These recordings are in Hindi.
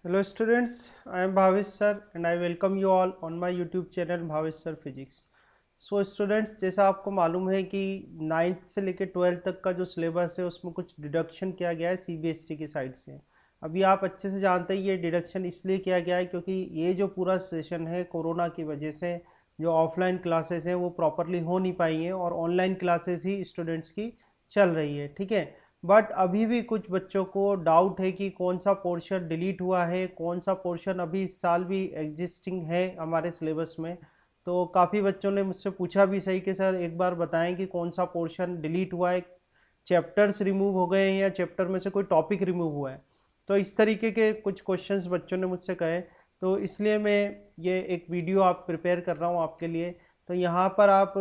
Hello students, I am Bhavesh sir and I welcome you all on my YouTube channel Bhavesh sir Physics. So students, जैसा आपको मालूम है कि 9th से लेकर 12th तक का जो सिलेबस है उसमें कुछ डिडक्शन किया गया है CBSE की साइड से। अभी आप अच्छे से जानते हैं ये डिडक्शन इसलिए किया गया है क्योंकि ये जो पूरा सेशन है कोरोना की वजह से जो ऑफलाइन क्लासेस हैं वो प्रॉपरली हो नहीं पाई हैं और ऑनलाइन क्लासेस ही स्टूडेंट्स की चल रही है, ठीक है। बट अभी भी कुछ बच्चों को डाउट है कि कौन सा पोर्शन डिलीट हुआ है, कौन सा पोर्शन अभी इस साल भी एग्जिस्टिंग है हमारे सिलेबस में। तो काफ़ी बच्चों ने मुझसे पूछा भी सही कि सर एक बार बताएं कि कौन सा पोर्शन डिलीट हुआ है, चैप्टर्स रिमूव हो गए हैं या चैप्टर में से कोई टॉपिक रिमूव हुआ है। तो इस तरीके के कुछ क्वेश्चंस बच्चों ने मुझसे कहे, तो इसलिए मैं ये एक वीडियो आप प्रिपेयर कर रहा हूँ आपके लिए। तो यहाँ पर आप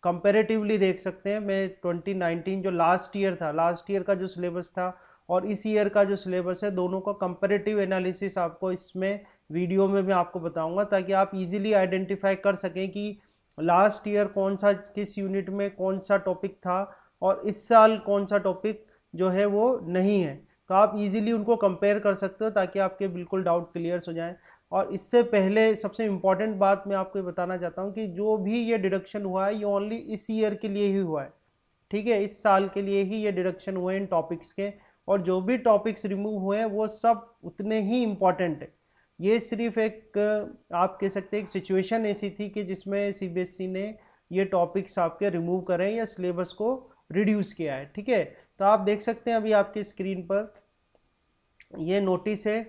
कंपैरेटिवली देख सकते हैं, मैं 2019 जो लास्ट ईयर था, लास्ट ईयर का जो सिलेबस था और इस ईयर का जो सिलेबस है, दोनों का कंपैरेटिव एनालिसिस आपको इसमें वीडियो में मैं आपको बताऊंगा ताकि आप इजीली आइडेंटिफाई कर सकें कि लास्ट ईयर कौन सा किस यूनिट में कौन सा टॉपिक था और इस साल कौन सा टॉपिक जो है वो नहीं है। तो आप इजीली उनको कंपेयर कर सकते हो ताकि आपके बिल्कुल डाउट क्लियर हो जाएं। और इससे पहले सबसे इम्पॉर्टेंट बात मैं आपको बताना चाहता हूँ कि जो भी ये डिडक्शन हुआ है ये ओनली इस ईयर के लिए ही हुआ है, ठीक है। इस साल के लिए ही ये डिडक्शन हुए इन टॉपिक्स के, और जो भी टॉपिक्स रिमूव हुए हैं वो सब उतने ही इम्पॉर्टेंट है। ये सिर्फ एक आप कह सकते हैं एक सिचुएशन ऐसी थी कि जिसमें CBSE ने ये टॉपिक्स आपके रिमूव करें या सिलेबस को रिड्यूस किया है, ठीक है। तो आप देख सकते हैं अभी आपकी स्क्रीन पर ये नोटिस है,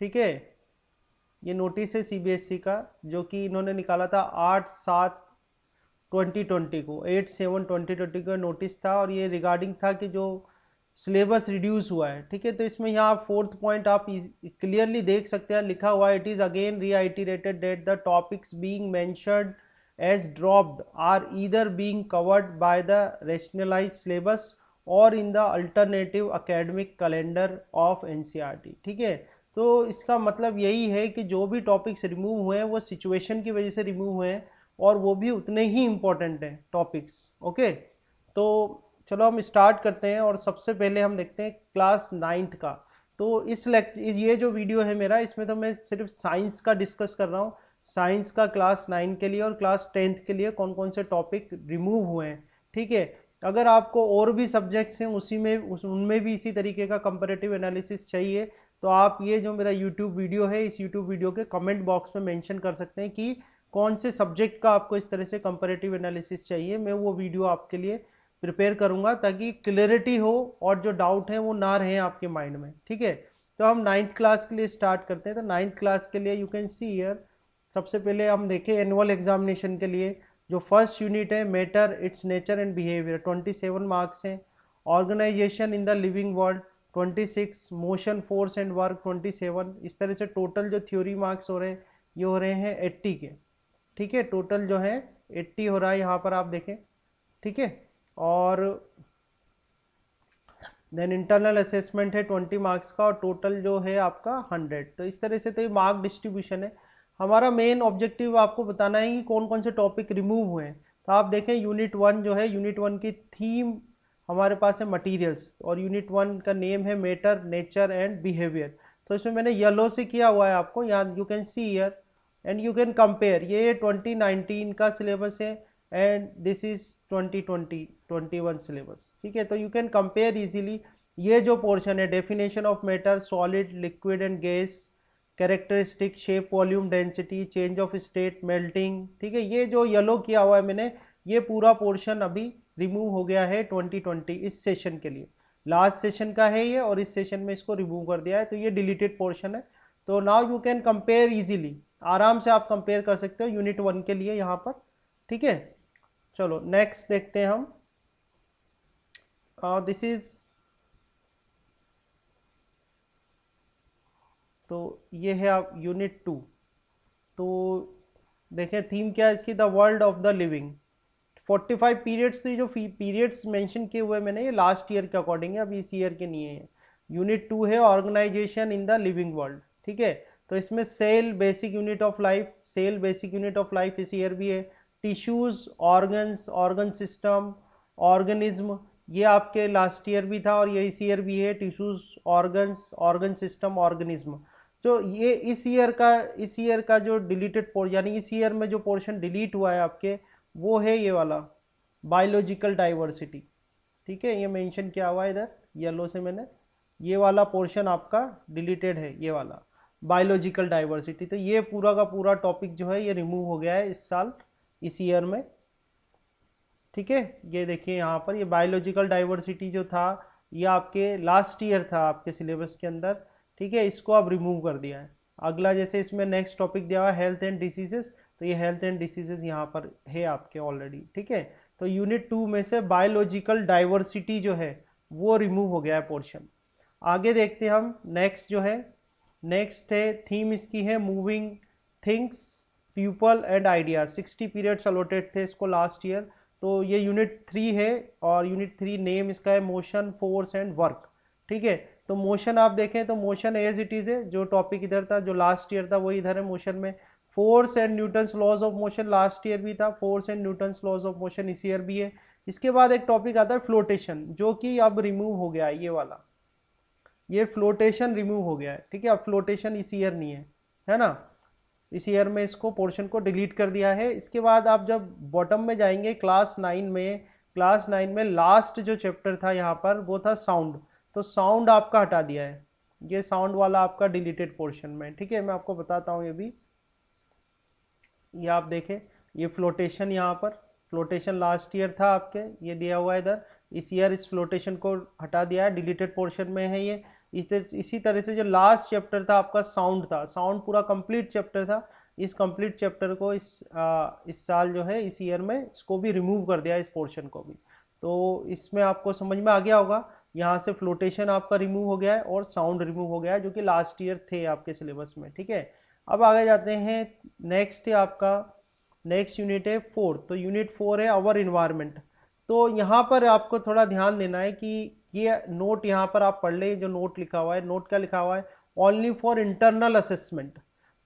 ठीक है। ये नोटिस है CBSE का जो कि इन्होंने निकाला था 8/7/2020 को, 8/7/2020 का नोटिस था और ये रिगार्डिंग था कि जो सिलेबस रिड्यूस हुआ है, ठीक है। तो इसमें यहाँ 4th पॉइंट आप क्लियरली देख सकते हैं, लिखा हुआ है it is again reiterated that the topics being mentioned as dropped are either being covered by the rationalised syllabus और in the alternative academic calendar of NCERT, ठीक है। तो इसका मतलब यही है कि जो भी टॉपिक्स रिमूव हुए हैं वो सिचुएशन की वजह से रिमूव हुए हैं और वो भी उतने ही इम्पोर्टेंट हैं टॉपिक्स, ओके। तो चलो हम स्टार्ट करते हैं और सबसे पहले हम देखते हैं क्लास 9th का। तो ये जो वीडियो है मेरा, इसमें तो मैं सिर्फ साइंस का डिस्कस कर रहा हूँ, साइंस का क्लास 9 के लिए और क्लास 10th के लिए कौन कौन से टॉपिक रिमूव हुए हैं, ठीक है। अगर आपको और भी सब्जेक्ट्स हैं उनमें भी इसी तरीके का कंपैरेटिव एनालिसिस चाहिए तो आप ये जो मेरा यूट्यूब वीडियो है, इस यूट्यूब वीडियो के कमेंट बॉक्स में मेंशन कर सकते हैं कि कौन से सब्जेक्ट का आपको इस तरह से कंपैरेटिव एनालिसिस चाहिए। मैं वो वीडियो आपके लिए प्रिपेयर करूंगा ताकि क्लैरिटी हो और जो डाउट है वो ना रहे आपके माइंड में, ठीक है। तो हम 9th क्लास के लिए स्टार्ट करते हैं। तो 9th क्लास के लिए यू कैन सी हियर, सबसे पहले हम देखें एनुअल एग्जामिनेशन के लिए जो फर्स्ट यूनिट है matter its nature and behaviour, 27 marks हैं। Organisation in the living world 26, motion force and work 27। इस तरह से टोटल जो थ्योरी मार्क्स हो रहे हैं ये हो रहे हैं 80 के, ठीक है। टोटल जो है 80 हो रहा है यहाँ पर आप देखें, ठीक है। और देन इंटरनल असेसमेंट है 20 मार्क्स का और टोटल जो है आपका 100। तो इस तरह से तो ये मार्क डिस्ट्रीब्यूशन है। हमारा मेन ऑब्जेक्टिव आपको बताना है कि कौन कौन से टॉपिक रिमूव हुए हैं। तो आप देखें यूनिट 1 जो है, यूनिट 1 की थीम हमारे पास है मटीरियल्स और यूनिट 1 का नेम है मैटर नेचर एंड बिहेवियर। तो इसमें मैंने येलो से किया हुआ है आपको, यहाँ you can see year and you can compare. ये 2019 का सिलेबस है एंड दिस इज 2021 सिलेबस, ठीक है। तो यू कैन कंपेयर इजीली। ये जो पोर्शन है definition of matter, solid liquid and gas, characteristic, shape, volume, density, change of state, melting, ठीक है। ये जो येलो किया हुआ है मैंने, ये पूरा पोर्शन अभी रिमूव हो गया है 2020 इस सेशन के लिए। लास्ट सेशन का है ये और इस सेशन में इसको रिमूव कर दिया है, तो ये डिलीटेड पोर्शन है। तो now you can compare easily, आराम से आप कंपेयर कर सकते हो यूनिट 1 के लिए यहाँ पर, ठीक है। चलो नेक्स्ट देखते हैं हम। दिस इज, तो ये है आप यूनिट 2। तो देखें थीम क्या है इसकी, the world of the living. 45 periods थी, जो पीरियड्स मेंशन किए हुए मैंने ये लास्ट ईयर के अकॉर्डिंग है, अभी इस ईयर के नहीं है। यूनिट 2 है organisation in the living world, ठीक है। तो इसमें cell basic unit of life, cell basic unit of life इस ईयर भी है। Tissues, organs, organ system, organism, ये आपके लास्ट ईयर भी था और ये इस ईयर भी है। Tissues, organs, organ system, organism. जो ये इस ईयर का जो डिलीटेड पोर्शन, यानी इस ईयर में जो पोर्शन डिलीट हुआ है आपके, वो है ये वाला बायोलॉजिकल डाइवर्सिटी। ठीक है, ये मेंशन किया हुआ है इधर येलो से मैंने, ये वाला पोर्शन आपका डिलीटेड है, ये वाला बायोलॉजिकल डाइवर्सिटी। तो ये पूरा का पूरा टॉपिक जो है ये रिमूव हो गया है इस साल, इस ईयर में। ठीक है, ये देखिए यहाँ पर ये बायोलॉजिकल डाइवर्सिटी जो था ये आपके लास्ट ईयर था आपके सिलेबस के अंदर। ठीक है, इसको अब रिमूव कर दिया है। अगला जैसे इसमें नेक्स्ट टॉपिक दिया हुआ है हेल्थ एंड डिसीजेस, तो ये हेल्थ एंड डिसीजेस यहाँ पर है आपके ऑलरेडी। ठीक है, तो यूनिट 2 में से बायोलॉजिकल डाइवर्सिटी जो है वो रिमूव हो गया है पोर्शन। आगे देखते हैं हम नेक्स्ट जो है, नेक्स्ट है थीम इसकी है moving things people and idea. 60 periods allotted थे इसको लास्ट ईयर। तो ये यूनिट 3 है और यूनिट 3 नेम इसका है मोशन फोर्स एंड वर्क। ठीक है, तो मोशन आप देखें तो मोशन एज इट इज़ है, जो टॉपिक इधर था जो लास्ट ईयर था वही इधर है मोशन में। Force and Newton's laws of motion last year भी था, force and Newton's laws of motion इस ईयर भी है। इसके बाद एक टॉपिक आता है फ्लोटेशन, जो कि अब रिमूव हो गया है, ये वाला, ये फ्लोटेशन रिमूव हो गया है। ठीक है, अब फ्लोटेशन इस ईयर नहीं है ना, इस ईयर में इसको पोर्शन को डिलीट कर दिया है। इसके बाद आप जब बॉटम में जाएंगे क्लास 9 में, क्लास 9 में लास्ट जो चैप्टर था यहाँ पर वो था साउंड, तो साउंड आपका हटा दिया है, ये साउंड वाला आपका डिलीटेड पोर्शन में। ठीक है, मैं आपको बताता हूँ ये भी, ये आप देखें ये फ्लोटेशन, यहाँ पर फ्लोटेशन लास्ट ईयर था आपके, ये दिया हुआ है इधर। इस ईयर इस फ्लोटेशन को हटा दिया है, डिलीटेड पोर्शन में है ये। इसी तरह से जो लास्ट चैप्टर था आपका साउंड था, साउंड पूरा कंप्लीट चैप्टर था, इस कंप्लीट चैप्टर को इस साल जो है इस ईयर में इसको भी रिमूव कर दिया, इस पोर्शन को भी। तो इसमें आपको समझ में आ गया होगा, यहाँ से फ्लोटेशन आपका रिमूव हो गया है और साउंड रिमूव हो गया है, जो कि लास्ट ईयर थे आपके सिलेबस में। ठीक है, अब आगे जाते हैं, नेक्स्ट है आपका, नेक्स्ट यूनिट है 4। तो यूनिट 4 है आवर इन्वायरमेंट। तो यहाँ पर आपको थोड़ा ध्यान देना है कि ये नोट यहाँ पर आप पढ़ ले, जो नोट लिखा हुआ है, नोट क्या लिखा हुआ है, ओनली फॉर इंटरनल असेसमेंट।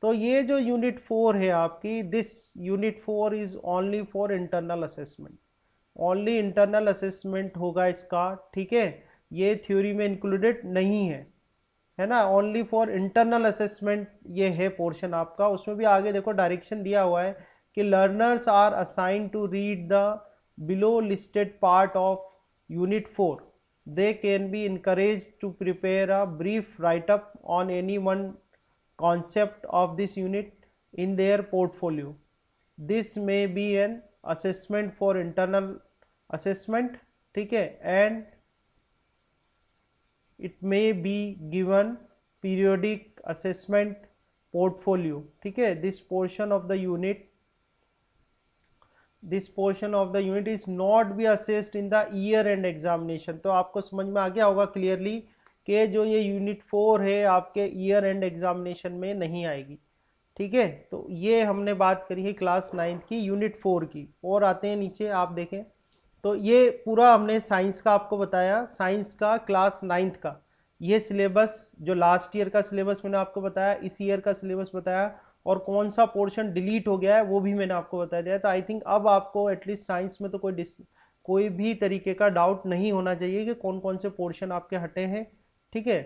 तो ये जो यूनिट 4 है आपकी, this unit 4 is only for internal assessment, only internal assessment होगा इसका। ठीक है, ये थ्योरी में इंक्लूडेड नहीं है ना, ओनली फॉर इंटरनल असेसमेंट ये है पोर्शन आपका। उसमें भी आगे देखो डायरेक्शन दिया हुआ है कि learners are assigned to read the below listed part of unit 4। they can be encouraged to prepare a brief write-up on any one concept of this unit in their portfolio. This may be an assessment for internal assessment, ठीक है, and it may be given periodic assessment portfolio. ठीक है, this portion of the unit is not be assessed in the year end examination। तो आपको समझ में आ गया होगा क्लियरली कि जो ये यूनिट 4 है आपके ईयर एंड एग्जामिनेशन में नहीं आएगी। ठीक है, तो ये हमने बात करी है क्लास 9 की यूनिट 4 की। और आते हैं नीचे, आप देखें तो ये पूरा हमने साइंस का आपको बताया, साइंस का क्लास 9th का ये सिलेबस, जो लास्ट ईयर का सिलेबस मैंने आपको बताया, इस ईयर का सिलेबस बताया, और कौन सा पोर्शन डिलीट हो गया है वो भी मैंने आपको बता दिया। तो आई थिंक अब आपको एटलीस्ट साइंस में तो कोई भी तरीके का डाउट नहीं होना चाहिए कि कौन कौन से पोर्शन आपके हटे हैं। ठीक है,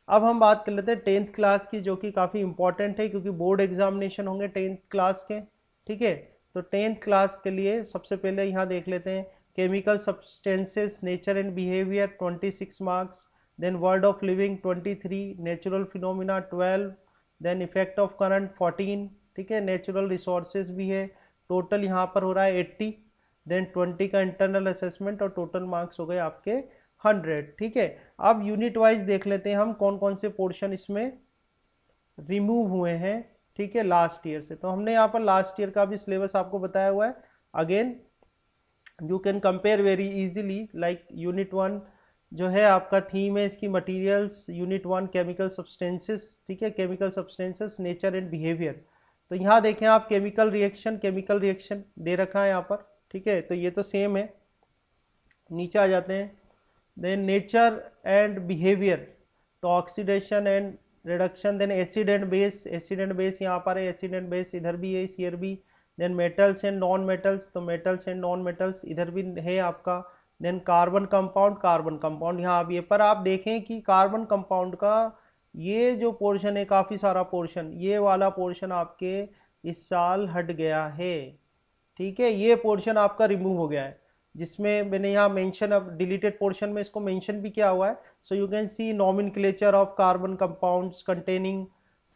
अब हम बात कर लेते हैं 10th क्लास की, जो कि काफ़ी इंपॉर्टेंट है क्योंकि बोर्ड एग्जामिनेशन होंगे 10th क्लास के। ठीक है, तो 10th क्लास के लिए सबसे पहले यहाँ देख लेते हैं chemical substances nature and behaviour 26 marks, then world of living 23, natural phenomena 12, then effect of current 14। ठीक है, नेचुरल रिसोर्सेज भी है, टोटल यहाँ पर हो रहा है 80, देन 20 का इंटरनल असेसमेंट, और टोटल मार्क्स हो गए आपके 100। ठीक है, अब यूनिट वाइज देख लेते हैं हम कौन कौन से पोर्शन इसमें रिमूव हुए हैं। ठीक है, लास्ट ईयर से। तो हमने यहाँ पर लास्ट ईयर का भी सिलेबस आपको बताया हुआ है। Again you can compare very easily, like unit 1 जो है आपका थीम है इसकी मटेरियल्स, यूनिट 1 केमिकल सब्सटेंसेस। ठीक है, chemical substances nature and behaviour. तो यहाँ देखें आप केमिकल रिएक्शन दे रखा है यहाँ पर। ठीक है, तो ये तो सेम है। नीचे आ जाते हैं, देन नेचर एंड बिहेवियर, तो oxidation and reduction, then acid and base यहाँ पर है, एसिड एंड बेस इधर भी है इस ईयर भी। Then metals and non metals, तो मेटल्स एंड नॉन मेटल्स इधर भी है आपका। देन कार्बन कंपाउंड यहाँ अब ये पर आप देखें कि कार्बन कंपाउंड का ये जो पोर्शन है, काफ़ी सारा पोर्शन, ये वाला पोर्शन आपके इस साल हट गया है। ठीक है, ये पोर्शन आपका रिमूव हो गया है, जिसमें मैंने यहाँ मेंशन, अब डिलीटेड पोर्शन में इसको मेंशन भी किया हुआ है। So you can see nomenclature of carbon compounds containing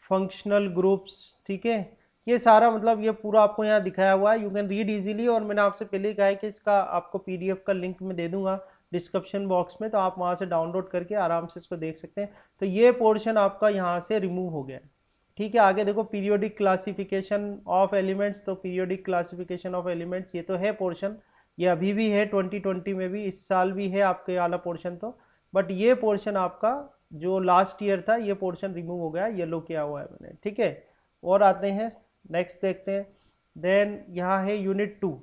functional groups. ठीक है, ये सारा मतलब ये पूरा आपको यहाँ दिखाया हुआ है, यू कैन रीड इजीली। और मैंने आपसे पहले ही कहा है कि इसका आपको पीडीएफ का लिंक मैं दे दूंगा डिस्क्रिप्शन बॉक्स में, तो आप वहाँ से डाउनलोड करके आराम से इसको देख सकते हैं। तो ये पोर्शन आपका यहाँ से रिमूव हो गया है। ठीक है, आगे देखो पीरियोडिक क्लासिफिकेशन ऑफ एलिमेंट्स। तो पीरियोडिक क्लासिफिकेशन ऑफ एलिमेंट्स ये तो है पोर्शन, ये अभी भी है 2020 में भी, इस साल भी है आपके वाला पोर्शन तो। बट ये पोर्शन आपका जो लास्ट ईयर था, ये पोर्शन रिमूव हो गया, येलो किया हुआ है मैंने। ठीक है, और आते हैं नेक्स्ट देखते हैं। देन यहाँ है यूनिट 2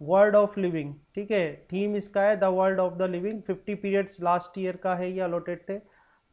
वर्ल्ड ऑफ लिविंग। ठीक है, थीम इसका है the world of the living. 50 periods last year का है, ये अलॉटेड थे।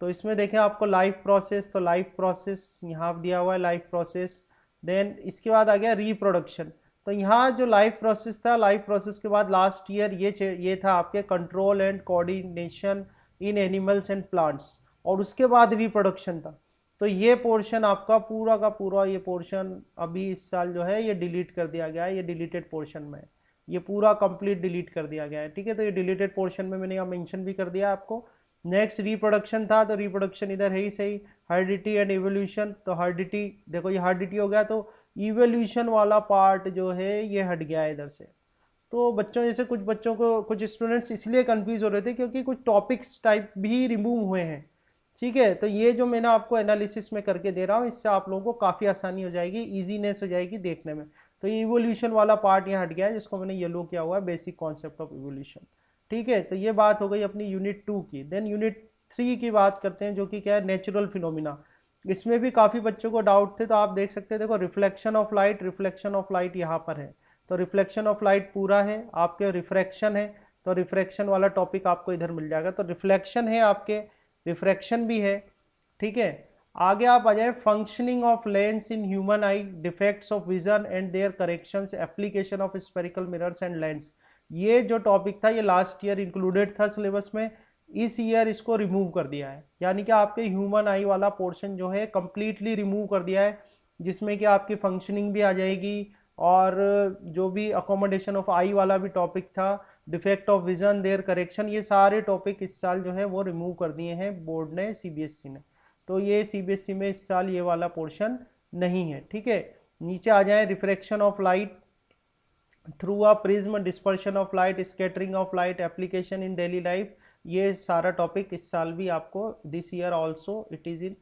तो इसमें देखें आपको लाइफ प्रोसेस, तो लाइफ प्रोसेस यहाँ दिया हुआ है, लाइफ प्रोसेस। देन इसके बाद आ गया रिप्रोडक्शन। तो यहाँ जो लाइफ प्रोसेस था, लाइफ प्रोसेस के बाद लास्ट ईयर ये था आपके control and coordination in animals and plants, और उसके बाद रिप्रोडक्शन था। तो ये पोर्शन आपका पूरा का पूरा, ये पोर्शन अभी इस साल जो है ये डिलीट कर दिया गया है, ये डिलीटेड पोर्शन में, ये पूरा कंप्लीट डिलीट कर दिया गया है। ठीक है, तो ये डिलीटेड पोर्शन में मैंने यहाँ मेंशन भी कर दिया आपको। नेक्स्ट रिप्रोडक्शन था, तो रिप्रोडक्शन इधर है ही सही। हर्डिटी एंड इवोल्यूशन, तो हर्डिटी देखो ये हर्डिटी हो गया, तो इवोल्यूशन वाला पार्ट जो है ये हट गया है इधर से। तो बच्चों, जैसे कुछ बच्चों को, कुछ स्टूडेंट्स इसलिए कंफ्यूज हो रहे थे क्योंकि कुछ टॉपिक्स टाइप भी रिमूव हुए हैं। ठीक है, तो ये जो मैंने आपको एनालिसिस में करके दे रहा हूँ, इससे आप लोगों को काफ़ी आसानी हो जाएगी, ईजीनेस हो जाएगी देखने में। तो ये इवोल्यूशन वाला पार्ट यहाँ हट गया है, जिसको मैंने येलो किया हुआ है, बेसिक कॉन्सेप्ट ऑफ इवोल्यूशन। ठीक है, तो ये बात हो गई अपनी यूनिट 2 की। देन यूनिट 3 की बात करते हैं, जो कि क्या है, नेचुरल फिनोमिना। इसमें भी काफ़ी बच्चों को डाउट थे, तो आप देख सकते हैं, देखो reflection of light, reflection of light यहाँ पर है। तो रिफ्लेक्शन ऑफ लाइट पूरा है, आपके रिफ्रैक्शन है, तो रिफ्रैक्शन वाला टॉपिक आपको इधर मिल जाएगा। तो रिफ्लेक्शन है आपके, रिफ्रैक्शन भी है। ठीक है, आगे आप आ जाए, functioning of lens in human eye, defects of vision and their corrections, application of spherical mirrors and lens. ये जो टॉपिक था ये लास्ट ईयर इंक्लूडेड था सिलेबस में, इस ईयर इसको रिमूव कर दिया है, यानी कि आपके ह्यूमन आई वाला पोर्शन जो है कंप्लीटली रिमूव कर दिया है, जिसमें कि आपकी फंक्शनिंग भी आ जाएगी, और जो भी अकोमोडेशन ऑफ आई वाला भी टॉपिक था, defect of vision, their correction, ये सारे टॉपिक इस साल जो है वो रिमूव कर दिए हैं बोर्ड ने, सीबीएसई ने। तो ये सीबीएसई में इस साल ये वाला पोर्शन नहीं है। ठीक है, नीचे आ जाए, refraction of light through a prism, dispersion of light, scattering of light, application in daily life, ये सारा टॉपिक इस साल भी आपको, this year also it is in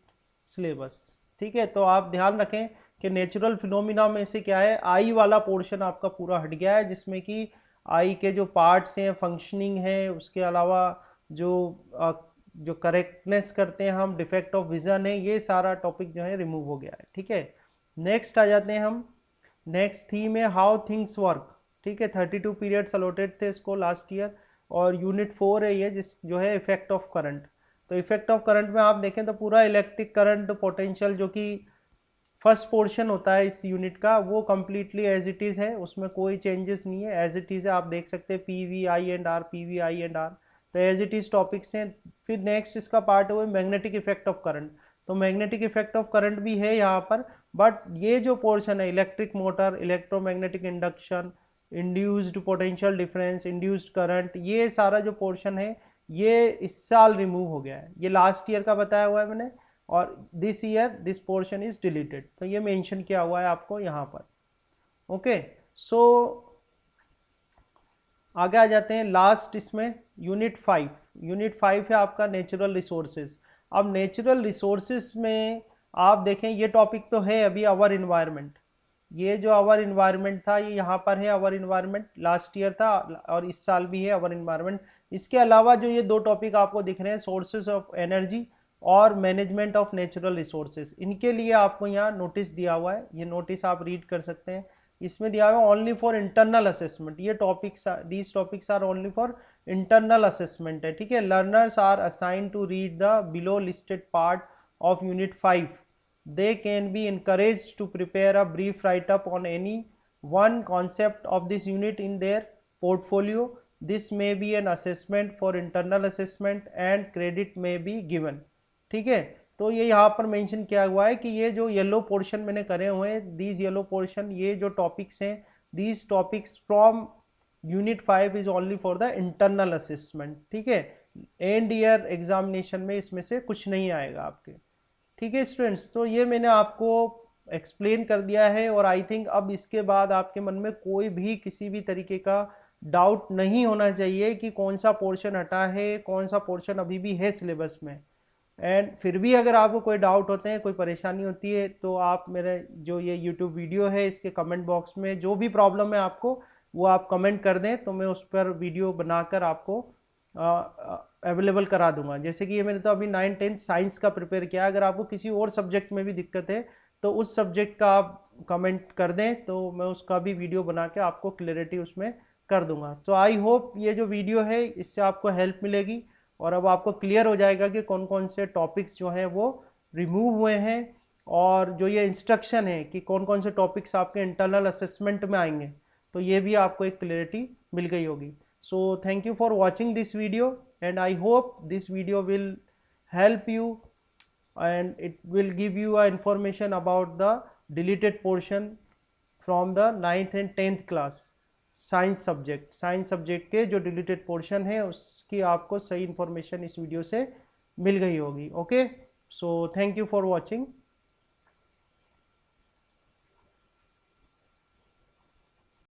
syllabus. ठीक है, तो आप ध्यान रखें कि नेचुरल फिनोमिना में से क्या है, आई वाला पोर्शन आपका पूरा हट गया है, जिसमें कि आई के जो पार्ट्स हैं, फंक्शनिंग है, उसके अलावा जो करेक्टनेस करते हैं हम, डिफेक्ट ऑफ विजन है, ये सारा टॉपिक जो है रिमूव हो गया है। ठीक है, नेक्स्ट आ जाते हैं हम, नेक्स्ट थीम है हाउ थिंग्स वर्क। ठीक है, 32 पीरियड्स अलॉटेड थे इसको लास्ट ईयर, और यूनिट 4 है ये, जिस जो है इफेक्ट ऑफ करंट। तो इफेक्ट ऑफ करंट में आप देखें तो पूरा इलेक्ट्रिक करंट पोटेंशियल, जो कि फर्स्ट पोर्शन होता है इस यूनिट का, वो कम्प्लीटली एज इट इज़ है, उसमें कोई चेंजेस नहीं है, एज इट इज़ है। आप देख सकते हैं P V I and R, P V I and R, तो एज इट इज़ टॉपिक्स हैं। फिर नेक्स्ट इसका पार्ट है वो मैग्नेटिक इफेक्ट ऑफ करंट। तो मैग्नेटिक इफेक्ट ऑफ करंट भी है यहाँ पर, बट ये जो पोर्शन है, electric motor, electromagnetic induction, induced potential difference, induced current, ये सारा जो पोर्शन है ये इस साल रिमूव हो गया है। ये लास्ट ईयर का बताया हुआ है मैंने, और this year this portion is deleted, तो ये मेंशन किया हुआ है आपको यहाँ पर। ओके, सो आगे आ जाते हैं लास्ट इसमें, यूनिट 5। यूनिट 5 है आपका नेचुरल रिसोर्सेज। अब नेचुरल रिसोर्सेज में आप देखें, ये टॉपिक तो है अभी अवर इन्वायरमेंट, ये जो अवर इन्वायरमेंट था ये यहाँ पर है, अवर इन्वायरमेंट लास्ट ईयर था और इस साल भी है अवर इन्वायरमेंट। इसके अलावा जो ये दो टॉपिक आपको दिख रहे हैं, सोर्सेज ऑफ एनर्जी और मैनेजमेंट ऑफ नेचुरल रिसोर्सेज, इनके लिए आपको यहाँ नोटिस दिया हुआ है, ये नोटिस आप रीड कर सकते हैं। इसमें दिया हुआ है ओनली फॉर इंटरनल असेसमेंट, ये टॉपिक्स, these topics are only for internal assessment है। ठीक है, learners are assigned to read the below listed part of unit 5। They can be encouraged to prepare a brief write-up on any one concept of this unit in their portfolio. This may be an assessment for internal assessment and credit may be given. ठीक है, तो ये यहाँ पर मेंशन किया हुआ है कि ये जो येलो पोर्शन मैंने करे हुए हैं, दीज येलो पोर्शन, ये जो टॉपिक्स हैं, these topics from unit 5 is only for the internal assessment, ठीक है। एंड ईयर एग्जामिनेशन में इसमें से कुछ नहीं आएगा आपके, ठीक है स्टूडेंट्स। तो ये मैंने आपको एक्सप्लेन कर दिया है, और आई थिंक अब इसके बाद आपके मन में कोई भी किसी भी तरीके का डाउट नहीं होना चाहिए कि कौन सा पोर्शन हटा है, कौन सा पोर्शन अभी भी है सिलेबस में। एंड फिर भी अगर आपको कोई डाउट होते हैं, कोई परेशानी होती है, तो आप मेरे जो ये यूट्यूब वीडियो है इसके कमेंट बॉक्स में जो भी प्रॉब्लम है आपको, वो आप कमेंट कर दें, तो मैं उस पर वीडियो बनाकर आपको अवेलेबल करा दूंगा। जैसे कि ये मैंने तो अभी 9th-10th साइंस का प्रिपेयर किया, अगर आपको किसी और सब्जेक्ट में भी दिक्कत है तो उस सब्जेक्ट का आप कमेंट कर दें, तो मैं उसका भी वीडियो बना के आपको क्लैरिटी उसमें कर दूंगा। तो आई होप ये जो वीडियो है इससे आपको हेल्प मिलेगी, और अब आपको क्लियर हो जाएगा कि कौन कौन से टॉपिक्स जो हैं वो रिमूव हुए हैं, और जो ये इंस्ट्रक्शन है कि कौन कौन से टॉपिक्स आपके इंटरनल असेसमेंट में आएंगे, तो ये भी आपको एक क्लैरिटी मिल गई होगी। So thank you for watching this video, and I hope this video will help you and it will give you a information about the deleted portion from the 9th and 10th class science subject के जो डिलीटेड पोर्शन है उसकी आपको सही इंफॉर्मेशन इस वीडियो से मिल गई होगी। Okay, so thank you for watching.